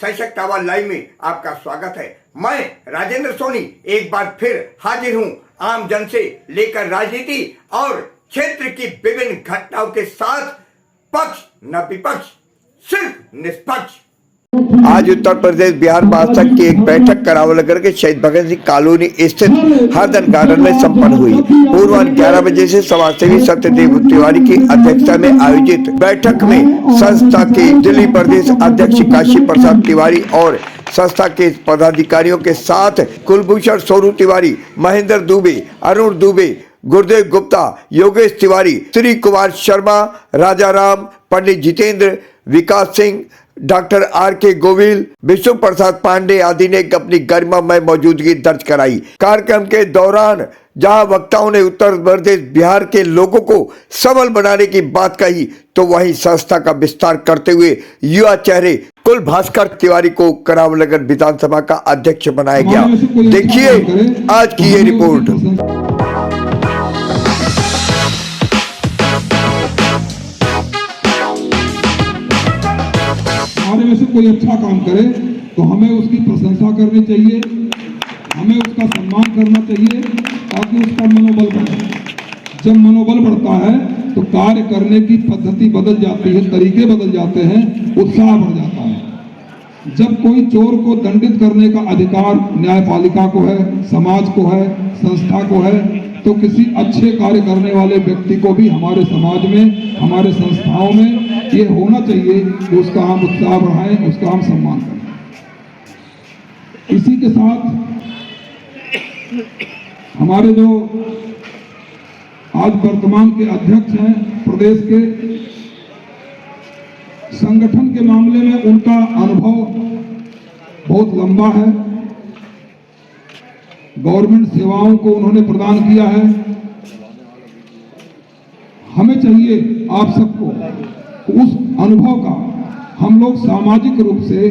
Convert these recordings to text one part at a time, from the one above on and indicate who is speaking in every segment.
Speaker 1: सशक्त आवाज लाइव में आपका स्वागत है। मैं राजेंद्र सोनी एक बार फिर हाजिर हूं आम जन से लेकर राजनीति और क्षेत्र की विभिन्न घटनाओं के साथ, पक्ष न विपक्ष, सिर्फ निष्पक्ष। आज उत्तर प्रदेश बिहार महासंघ की एक बैठक करावलनगर के शहीद भगत सिंह कॉलोनी स्थित हरदन गार्डन में संपन्न हुई। पूर्व 11 बजे से समाजसेवी सत्यदेव तिवारी की अध्यक्षता में आयोजित बैठक में संस्था के दिल्ली प्रदेश अध्यक्ष काशी प्रसाद तिवारी और संस्था के पदाधिकारियों के साथ कुलभूषण सोनू तिवारी, महेंद्र दुबे, अरुण दुबे, गुरुदेव गुप्ता, योगेश तिवारी, श्री कुमार शर्मा, राजाराम, पंडित जितेंद्र, विकास सिंह, डॉक्टर R.K. गोविल, विष्णु प्रसाद पांडे आदि ने अपनी गरिमामय मौजूदगी दर्ज कराई। कार्यक्रम के दौरान जहां वक्ताओं ने उत्तर प्रदेश बिहार के लोगों को सबल बनाने की बात कही, तो वहीं संस्था का विस्तार करते हुए युवा चेहरे कुल भास्कर तिवारी को करावलनगर विधानसभा का अध्यक्ष बनाया गया। देखिए आज की ये रिपोर्ट।
Speaker 2: हमारे में से कोई अच्छा काम करे तो हमें उसकी प्रशंसा करनी चाहिए, हमें उसका सम्मान करना चाहिए ताकि उसका मनोबल बढ़े। जब मनोबल बढ़ता है तो कार्य करने की पद्धति बदल जाती है, तरीके बदल जाते हैं, उत्साह बढ़ जाता है। जब कोई चोर को दंडित करने का अधिकार न्यायपालिका को है, समाज को है, संस्था को है, तो किसी अच्छे कार्य करने वाले व्यक्ति को भी हमारे समाज में, हमारे संस्थाओं में ये होना चाहिए कि उसका हम उत्साह बढ़ाएं, उसका हम सम्मान करें। इसी के साथ हमारे जो आज वर्तमान के अध्यक्ष हैं प्रदेश के, संगठन के मामले में उनका अनुभव बहुत लंबा है। गवर्नमेंट सेवाओं को उन्होंने प्रदान किया है। हमें चाहिए आप सबको उस अनुभव का हम लोग सामाजिक रूप से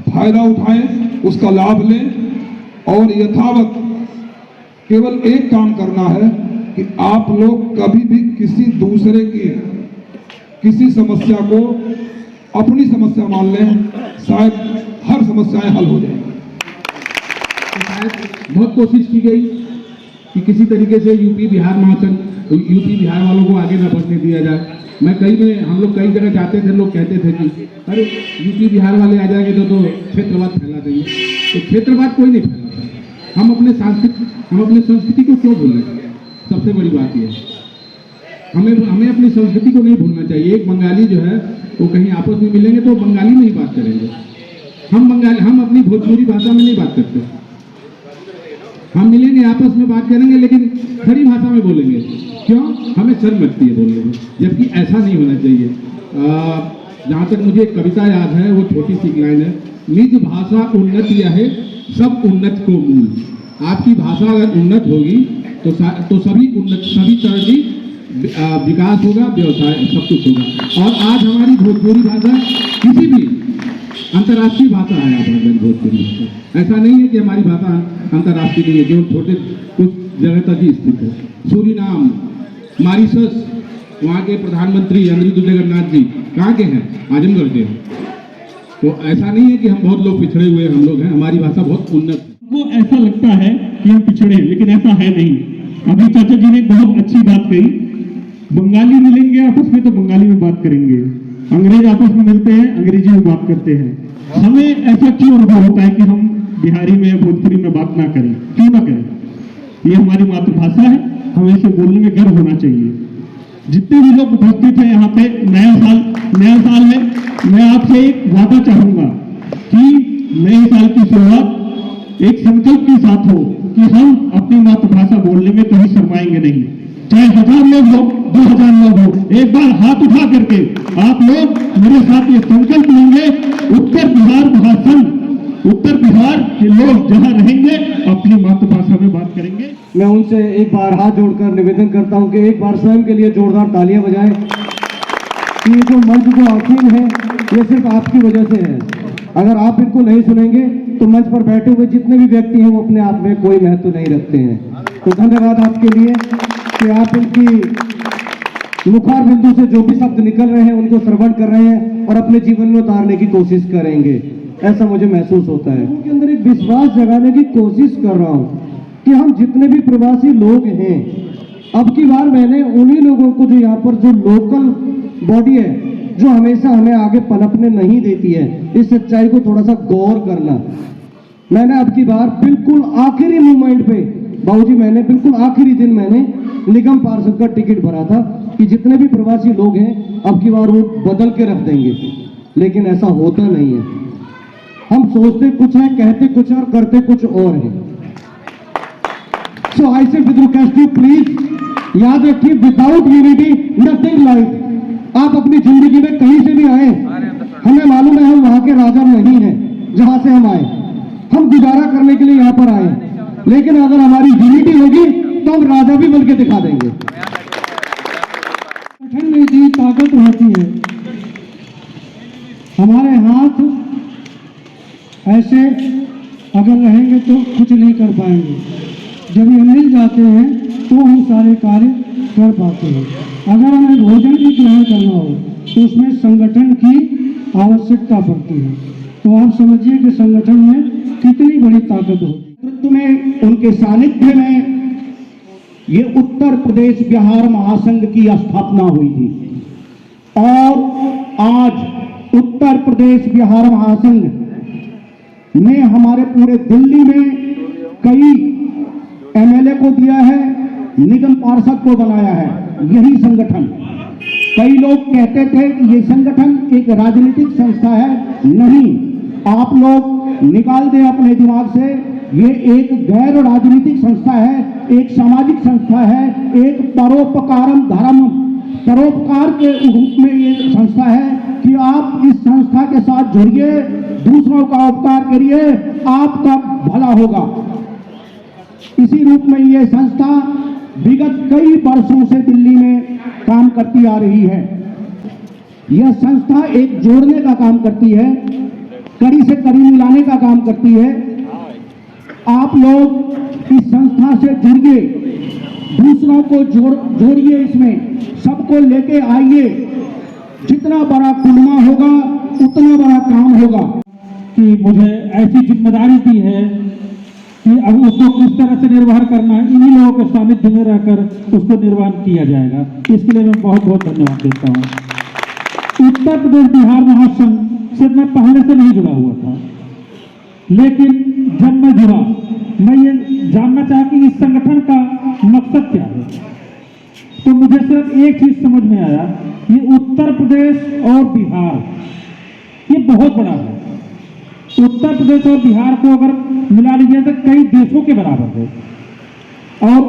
Speaker 2: फायदा उठाएं, उसका लाभ लें और यथावत केवल एक काम करना है कि आप लोग कभी भी किसी दूसरे की किसी समस्या को अपनी समस्या मान लें, शायद हर समस्याएं हल हो जाएंगी।
Speaker 3: बहुत कोशिश की गई कि किसी तरीके से यूपी बिहार महासंघ, यूपी बिहार वालों को आगे ना बढ़ने दिया जाए। हम लोग कई जगह जाते थे, लोग कहते थे कि अरे यूपी बिहार वाले आ जाएंगे तो क्षेत्रवाद फैला देंगे। तो क्षेत्रवाद कोई नहीं फैलाता। हम अपने संस्कृति को क्यों भूलें? सबसे बड़ी बात यह है हमें अपनी संस्कृति को नहीं भूलना चाहिए। एक बंगाली जो है वो कहीं आपस में मिलेंगे तो बंगाली में ही बात करेंगे। हम अपनी भोजपुरी भाषा में नहीं बात करते। हम मिलेंगे आपस में बात करेंगे लेकिन खड़ी भाषा में बोलेंगे। क्यों? हमें शर्म लगती है बोलने में, जबकि ऐसा नहीं होना चाहिए। जहाँ तक मुझे एक कविता याद है, वो छोटी सी लाइन है, निज भाषा उन्नत यह है सब उन्नत को मूल। आपकी भाषा अगर उन्नत होगी तो सभी तरह की विकास होगा, व्यवसाय सब कुछ होगा। और आज हमारी भोजपुरी भाषा किसी भी अंतर्राष्ट्रीय भाषा है। आप भोजपुरी भाषा ऐसा नहीं है कि हमारी भाषा अंतर्राष्ट्रीय नहीं है, जो छोटे कुछ जगह तक ही स्थित है। सूरीनाम, मॉरिशस, वहाँ के प्रधानमंत्री अनिरुद्ध जगन्नाथ जी कहाँ के हैं? आजमगढ़ के हैं। तो ऐसा नहीं है कि हम बहुत लोग पिछड़े हुए हम लोग हैं, हमारी भाषा बहुत उन्नत।
Speaker 4: वो ऐसा लगता है कि हम पिछड़े, लेकिन ऐसा है नहीं। अभी चाचा जी ने बहुत अच्छी बात कही, बंगाली मिलेंगे आपस में तो बंगाली में बात करेंगे, अंग्रेज आपस में मिलते हैं अंग्रेजी में बात करते हैं। हमें ऐसा क्यों अनुभव होता है कि हम बिहारी में, भोजपुरी में बात ना करें? क्यों ना करें? ये हमारी मातृभाषा है, हमें इसे बोलने में गर्व होना चाहिए। जितने भी लोग उपस्थित हैं यहाँ पे, नया साल में मैं आपसे एक वादा चाहूंगा कि नए साल की शुरुआत एक संकल्प के साथ हो कि हम अपनी मातृभाषा बोलने में कभी शर्माएंगे नहीं। चाहे 1000 लोग हो, 2000 लोग हो, एक बार हाथ उठा करके आप लोग मेरे साथ ये संकल्प लेंगे, उत्तर बिहार महासंघ, उत्तर बिहार के लोग जहां रहेंगे अपनी मातृभाषा में बात करेंगे।
Speaker 5: मैं उनसे एक बार हाथ जोड़कर निवेदन करता हूं कि एक बार स्वयं के लिए जोरदार तालियां बजाएं कि ये जो मंच जो आसीन है ये सिर्फ आपकी वजह से है। अगर आप इनको नहीं सुनेंगे तो मंच पर बैठे हुए जितने भी व्यक्ति हैं वो अपने आप में कोई महत्व नहीं रखते हैं। तो धन्यवाद आपके लिए कि आप इनकी मुखार बिंदु से जो भी शब्द निकल रहे हैं उनको श्रवण कर रहे हैं और अपने जीवन में उतारने की कोशिश करेंगे। ऐसा मुझे महसूस होता है। उनके अंदर एक विश्वास जगाने की कोशिश कर रहा हूँ कि हम जितने भी प्रवासी लोग हैं, अब की बार मैंने उन्हीं लोगों को जो यहाँ पर जो लोकल बॉडी है जो हमेशा हमें आगे पनपने नहीं देती है, इस सच्चाई को थोड़ा सा गौर करना। मैंने अब की बार बिल्कुल आखिरी मोमेंट पे बाबूजी, मैंने बिल्कुल आखिरी दिन मैंने निगम पार्षद का टिकट भरा था कि जितने भी प्रवासी लोग हैं अब की बार वो बदल के रख देंगे, लेकिन ऐसा होता नहीं है। हम सोचते कुछ है, कहते कुछ और करते कुछ और है। सो आई से विद रिक्वेस्ट यू प्लीज याद रखिए, विदाउट यूनिटी नथिंग लाइफ। आप अपनी जिंदगी में कहीं से भी आए, हमें मालूम है हम वहां के राजा नहीं हैं जहां से हम आए, हम गुजारा करने के लिए यहां पर आए, लेकिन अगर हमारी यूनिटी होगी तो हम राजा भी बन के दिखा देंगे।
Speaker 6: संगठन में इतनी ताकत होती है, हमारे हाथ ऐसे अगर रहेंगे तो कुछ नहीं कर पाएंगे। जब ये मिल जाते हैं तो हम सारे कार्य कर पाते हैं। अगर हमें भोजन भी ग्रहण करना हो तो उसमें संगठन की आवश्यकता पड़ती है। तो आप समझिए कि संगठन में कितनी बड़ी ताकत होती है।
Speaker 7: में उनके सानिध्य में ये उत्तर प्रदेश बिहार महासंघ की स्थापना हुई थी और आज उत्तर प्रदेश बिहार महासंघ ने हमारे पूरे दिल्ली में कई एमएलए को दिया है, निगम पार्षद को बनाया है। यही संगठन, कई लोग कहते थे कि ये संगठन एक राजनीतिक संस्था है, नहीं, आप लोग निकाल दें अपने दिमाग से, ये एक गैर राजनीतिक संस्था है, एक सामाजिक संस्था है, एक परोपकारम धर्म, परोपकार के रूप में ये संस्था है कि आप इस संस्था के साथ जुड़िए, दूसरों का उपकार करिए, आपका भला होगा। इसी रूप में ये संस्था विगत कई वर्षों से दिल्ली में काम करती आ रही है। यह संस्था एक जोड़ने का काम करती है, कड़ी से कड़ी मिलाने का काम करती है। आप लोग इस संस्था से जुड़िए, दूसरों को जोड़िए, इसमें सबको लेके आइए। जितना बड़ा कुलमा होगा उतना बड़ा काम होगा।
Speaker 6: कि मुझे ऐसी जिम्मेदारी दी है कि अब उसको किस तरह से निर्वहन करना है, इन्हीं लोगों के सानिध्य में रहकर उसको निर्वहन किया जाएगा। इसके लिए मैं बहुत बहुत धन्यवाद देता हूँ। उत्तर प्रदेश बिहार महासंघ से मैं पहले से नहीं जुड़ा हुआ था, लेकिन जब मैं जुड़ा, मैं ये जानना चाहा कि इस संगठन का मकसद क्या है, तो मुझे सिर्फ एक चीज समझ में आया, ये उत्तर प्रदेश और बिहार ये बहुत बड़ा है। उत्तर प्रदेश और बिहार को अगर मिला लीजिए तो कई देशों के बराबर है। और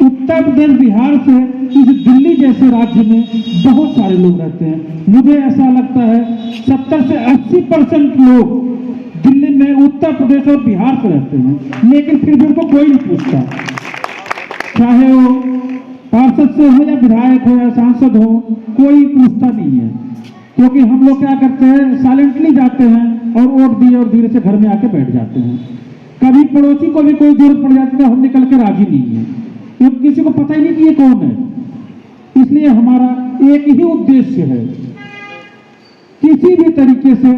Speaker 6: उत्तर प्रदेश बिहार से इस दिल्ली जैसे राज्य में बहुत सारे लोग रहते हैं। मुझे ऐसा लगता है 70 से 80% लोग दिल्ली में उत्तर प्रदेश और बिहार से रहते हैं, लेकिन फिर भी उनको कोई नहीं पूछता, चाहे वो पार्षद से हो या विधायक हो या सांसद हो, कोई पूछता नहीं है। क्योंकि हम लोग क्या करते हैं, साइलेंटली जाते हैं और वोट दिए और धीरे से घर में आके बैठ जाते हैं। कभी पड़ोसी को भी कोई जरूरत पड़ जाती है, हम निकल के राजी नहीं है, क्योंकि किसी को पता ही नहीं कि ये कौन है। इसलिए हमारा एक ही उद्देश्य है, किसी भी तरीके से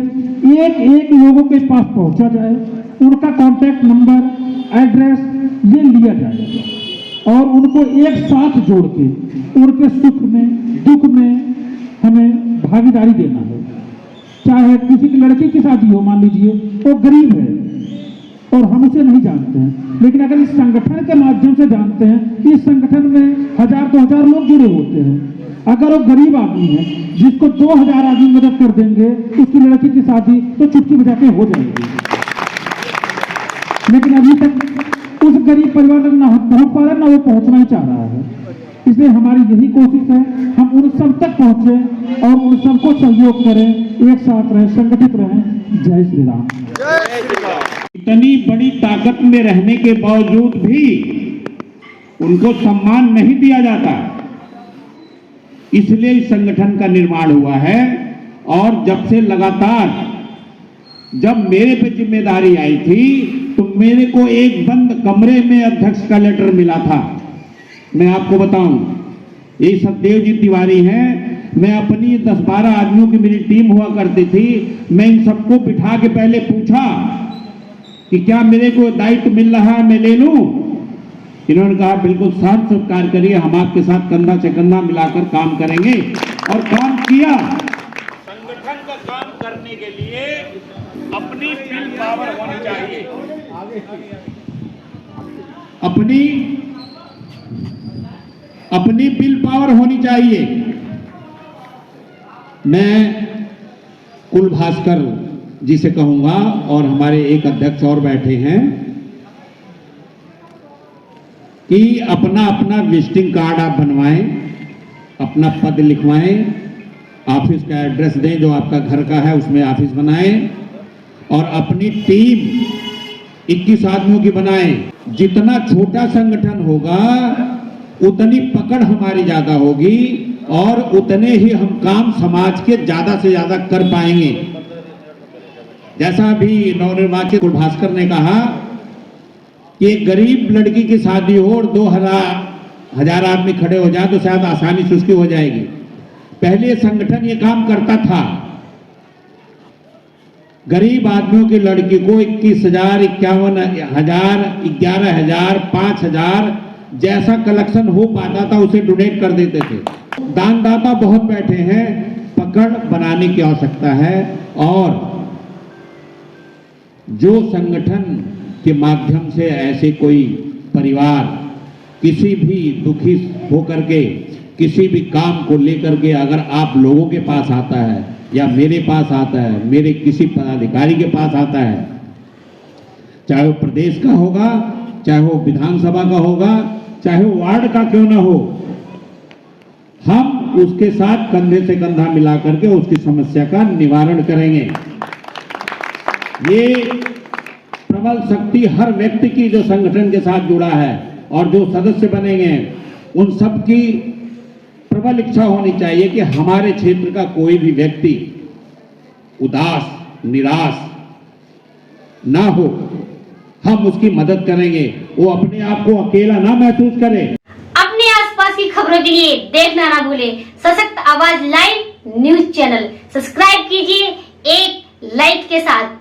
Speaker 6: एक लोगों के पास पहुंचा जाए, उनका कॉन्टैक्ट नंबर, एड्रेस ये लिया जाए और उनको एक साथ जोड़ के उनके सुख में दुख में हमें भागीदारी देना है। चाहे किसी की लड़की की शादी हो, मान लीजिए वो गरीब है और हम उसे नहीं जानते हैं, लेकिन अगर इस संगठन के माध्यम से जानते हैं कि इस संगठन में 1000-2000 लोग जुड़े होते हैं, अगर वो गरीब आदमी है जिसको 2000 आदमी मदद कर देंगे, उसकी लड़की की शादी तो चुटकी बजा के हो जाएगी। लेकिन अभी तक उस गरीब परिवार तक ना पहुंच पा रहा, ना वो पहुंचना ही चाह रहा है। इसलिए हमारी यही कोशिश है, हम उन सब तक पहुंचे और उन सबको सहयोग करें, एक साथ रहें, संगठित रहें। जय श्री राम।
Speaker 7: इतनी बड़ी ताकत में रहने के बावजूद भी उनको सम्मान नहीं दिया जाता, इसलिए इस संगठन का निर्माण हुआ है। और जब से लगातार जब मेरे पे जिम्मेदारी आई थी तो मेरे को एक बंद कमरे में अध्यक्ष का लेटर मिला था। मैं आपको बताऊं, ये सतदेव जी तिवारी हैं, मैं अपनी 10-12 आदमियों की मेरी टीम हुआ करती थी, मैं इन सबको बिठा के पहले पूछा कि क्या मेरे को दायित्व मिल रहा है, मैं ले लूं। इन्होंने कहा बिल्कुल साथ सत्कार करिए, हम आपके साथ कंधा से कंधा मिलाकर काम करेंगे, और काम किया। संगठन का काम करने के लिए अपनी विल पावर होनी चाहिए, अपनी विल पावर होनी चाहिए। मैं कुल भास्कर जी से कहूंगा, और हमारे एक अध्यक्ष और बैठे हैं, कि अपना अपना विजिटिंग कार्ड आप बनवाएं, अपना पद लिखवाएं, ऑफिस का एड्रेस दें जो आपका घर का है, उसमें ऑफिस बनाएं, और अपनी टीम 21 आदमियों की बनाएं। जितना छोटा संगठन होगा उतनी पकड़ हमारी ज्यादा होगी, और उतने ही हम काम समाज के ज्यादा से ज्यादा कर पाएंगे। जैसा अभी नवनिर्वाचित कुल भास्कर ने कहा कि एक गरीब लड़की की शादी हो और 2,000 आदमी खड़े हो जाए तो शायद आसानी से उसकी हो जाएगी। पहले संगठन ये काम करता था, गरीब आदमियों की लड़की को 21,000, 51,000, 11,000, 5,000 जैसा कलेक्शन हो पाता था उसे डोनेट कर देते थे। दानदाता बहुत बैठे हैं, पकड़ बनाने की आवश्यकता है, और जो संगठन के माध्यम से ऐसे कोई परिवार किसी भी दुखी होकर के किसी भी काम को लेकर के अगर आप लोगों के पास आता है, या मेरे पास आता है, मेरे किसी पदाधिकारी के पास आता है, चाहे वो प्रदेश का होगा, चाहे वो विधानसभा का होगा, चाहे वो वार्ड का क्यों ना हो, हम उसके साथ कंधे से कंधा मिला करके उसकी समस्या का निवारण करेंगे। ये प्रबल शक्ति हर व्यक्ति की जो संगठन के साथ जुड़ा है और जो सदस्य बनेंगे उन सब की प्रबल इच्छा होनी चाहिए कि हमारे क्षेत्र का कोई भी व्यक्ति उदास निराश ना हो, हम उसकी मदद करेंगे, वो अपने आप को अकेला ना महसूस करे।
Speaker 8: अपने आसपास की खबरों के लिए देखना ना भूले सशक्त आवाज लाइव न्यूज चैनल सब्सक्राइब कीजिए एक लाइक के साथ।